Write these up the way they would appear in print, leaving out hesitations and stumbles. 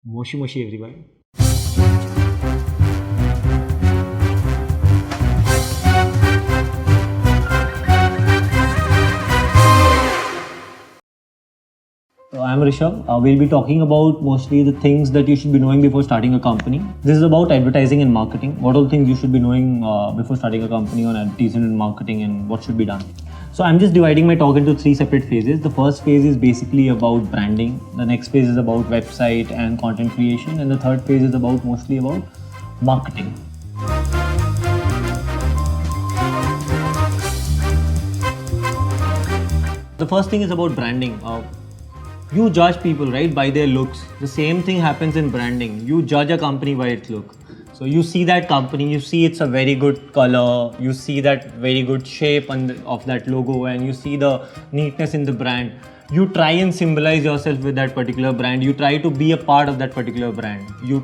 Moshi Moshi everybody. So I'm Rishabh. We'll be talking about mostly the things that you should be knowing before starting a company. This is about advertising and marketing. What all things you should be knowing before starting a company on advertising and marketing and what should be done. So I'm just dividing my talk into three separate phases. The first phase is basically about branding. The next phase is about website and content creation. And the third phase is mostly about marketing. The first thing is about branding. You judge people, right, by their looks. The same thing happens in branding. You judge a company by its look. So you see that company, you see it's a very good color, you see that very good shape of that logo, and you see the neatness in the brand. You try and symbolize yourself with that particular brand. You try to be a part of that particular brand. You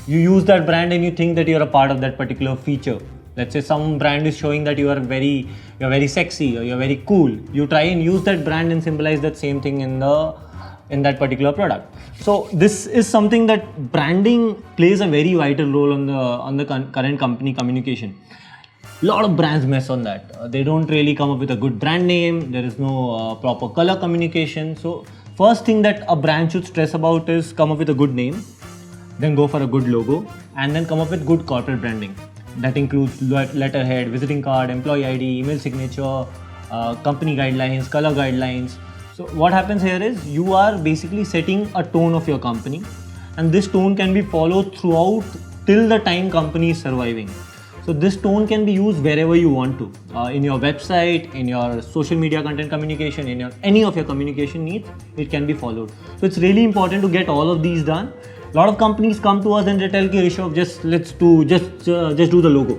use that brand and you think that you're a part of that particular feature. Let's say some brand is showing that you're very sexy or you're very cool. You try and use that brand and symbolize that same thing in that particular product. So this is something that branding plays a very vital role on the current company communication. A lot of brands mess on that. They don't really come up with a good brand name. There is no proper color communication. So first thing that a brand should stress about is come up with a good name, then go for a good logo, and then come up with good corporate branding. That includes letterhead, visiting card, employee ID, email signature, company guidelines, color guidelines. So what happens here is you are basically setting a tone of your company, and this tone can be followed throughout till the time company is surviving. So this tone can be used wherever you want to, in your website, in your social media content communication, in any of your communication needs, it can be followed. So it's really important to get all of these done. A lot of companies come to us and they tell, Rishabh, just do the logo.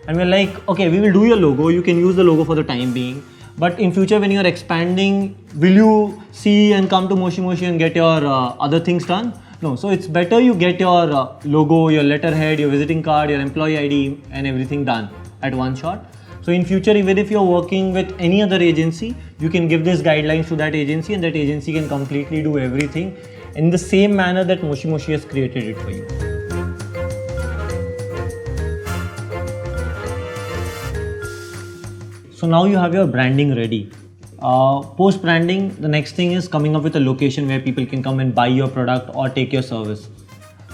And we're like, okay, we will do your logo. You can use the logo for the time being. But in future, when you're expanding, will you see and come to Moshi Moshi and get your other things done? No. So it's better you get your logo, your letterhead, your visiting card, your employee ID and everything done at one shot. So in future, even if you're working with any other agency, you can give these guidelines to that agency and that agency can completely do everything in the same manner that Moshi Moshi has created it for you. So now you have your branding ready. Post branding, the next thing is coming up with a location where people can come and buy your product or take your service.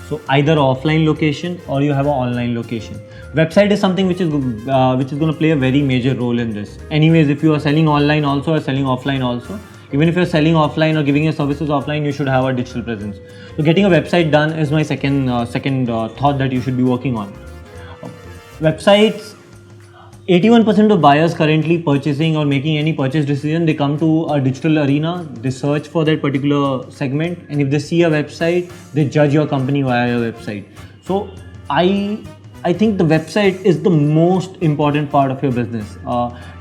So either offline location or you have an online location. Website is something which is going to play a very major role in this. Anyways, if you are selling online also or selling offline also, even if you're selling offline or giving your services offline, you should have a digital presence. So getting a website done is my second thought that you should be working on. Websites, 81% of buyers currently purchasing or making any purchase decision, they come to a digital arena, they search for that particular segment, and if they see a website, they judge your company via your website. So I think the website is the most important part of your business.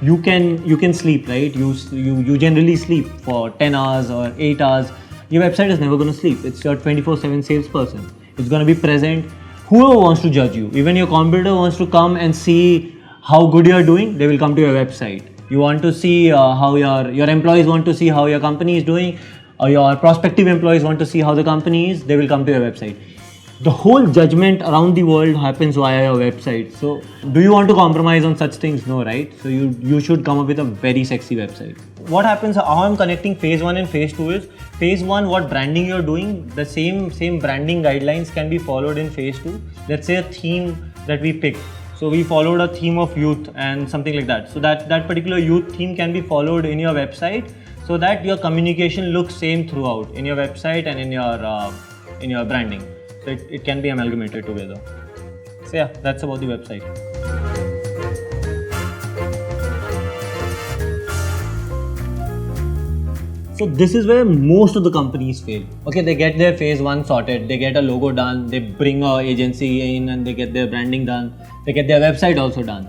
You can sleep, right? You generally sleep for 10 hours or 8 hours. Your website is never going to sleep. It's your 24/7 salesperson. It's going to be present. Whoever wants to judge you, even your competitor wants to come and see how good you are doing, they will come to your website. You want to see how your employees want to see how your company is doing, or your prospective employees want to see how the company is, they will come to your website. The whole judgment around the world happens via your website. So do you want to compromise on such things? No, right? So you should come up with a very sexy website. What happens, how I'm connecting phase 1 and phase 2 is, phase 1, what branding you're doing, the same branding guidelines can be followed in phase 2. Let's say a theme that we picked. So we followed a theme of youth and something like that. So that particular youth theme can be followed in your website so that your communication looks same throughout in your website and in your branding. So it can be amalgamated together. So yeah, that's about the website. So this is where most of the companies fail. Okay, they get their phase 1 sorted, they get a logo done, they bring an agency in and they get their branding done, they get their website also done.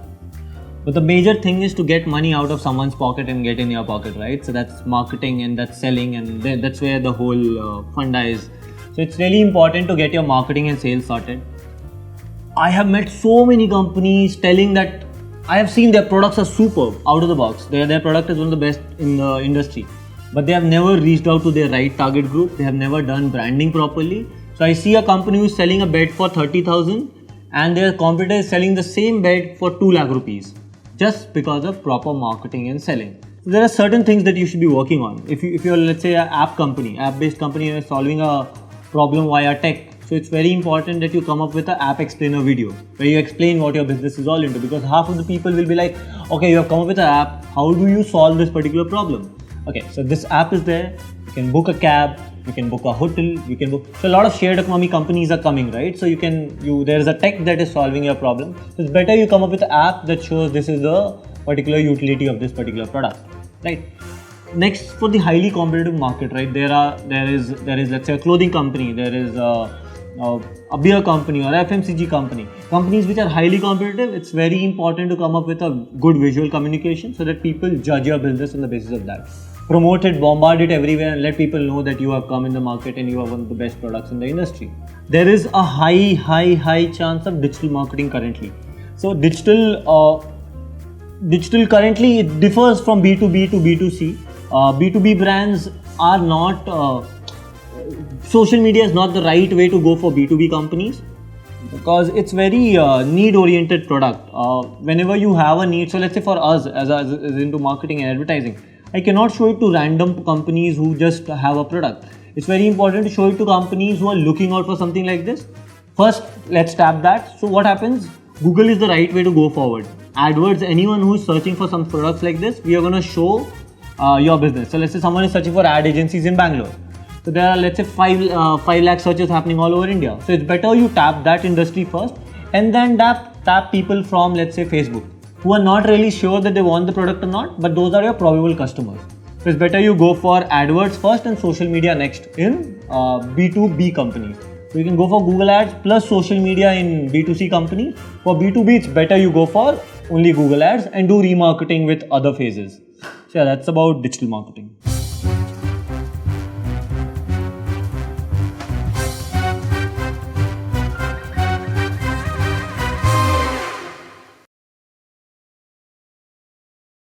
But the major thing is to get money out of someone's pocket and get in your pocket, right? So that's marketing and that's selling, and that's where the whole funda is. So it's really important to get your marketing and sales sorted. I have met so many companies telling that I have seen their products are superb out of the box. Their product is one of the best in the industry. But they have never reached out to their right target group. They have never done branding properly. So So I see a company who's selling a bed for 30,000 and their competitor is selling the same bed for 2 lakh rupees just because of proper marketing and selling. So there are certain things that you should be working on. If you're let's say an app-based company, and you're solving a problem via tech, so it's very important that you come up with an app explainer video where you explain what your business is all into, because half of the people will be like, okay, you have come up with an app, how do you solve this particular problem? Okay, so this app is there, you can book a cab, you can book a hotel, you can book, so a lot of shared economy companies are coming, right? So there is a tech that is solving your problem. So it's better you come up with an app that shows this is the particular utility of this particular product, right? Next, for the highly competitive market, right, there is let's say a clothing company, there is a beer company or FMCG company, companies which are highly competitive. It's very important to come up with a good visual communication so that people judge your business on the basis of that. Promote it, bombard it everywhere, and let people know that you have come in the market and you have one of the best products in the industry. There is a high chance of digital marketing currently. So digital currently it differs from B2B to B2C. B2B brands are not, social media is not the right way to go for B2B companies, because it's very need-oriented product. Whenever you have a need, so let's say for us as into marketing and advertising, I cannot show it to random companies who just have a product. It's very important to show it to companies who are looking out for something like this. First, let's tap that. So what happens? Google is the right way to go forward. AdWords, anyone who is searching for some products like this, we are going to show your business. So let's say someone is searching for ad agencies in Bangalore. So there are, let's say, 5 lakh searches happening all over India. So it's better you tap that industry first and then tap people from, let's say, Facebook, who are not really sure that they want the product or not, but those are your probable customers. So it's better you go for AdWords first and social media next in B2B companies. So you can go for Google Ads plus social media in B2C companies. For B2B, it's better you go for only Google Ads and do remarketing with other phases. So yeah, that's about digital marketing.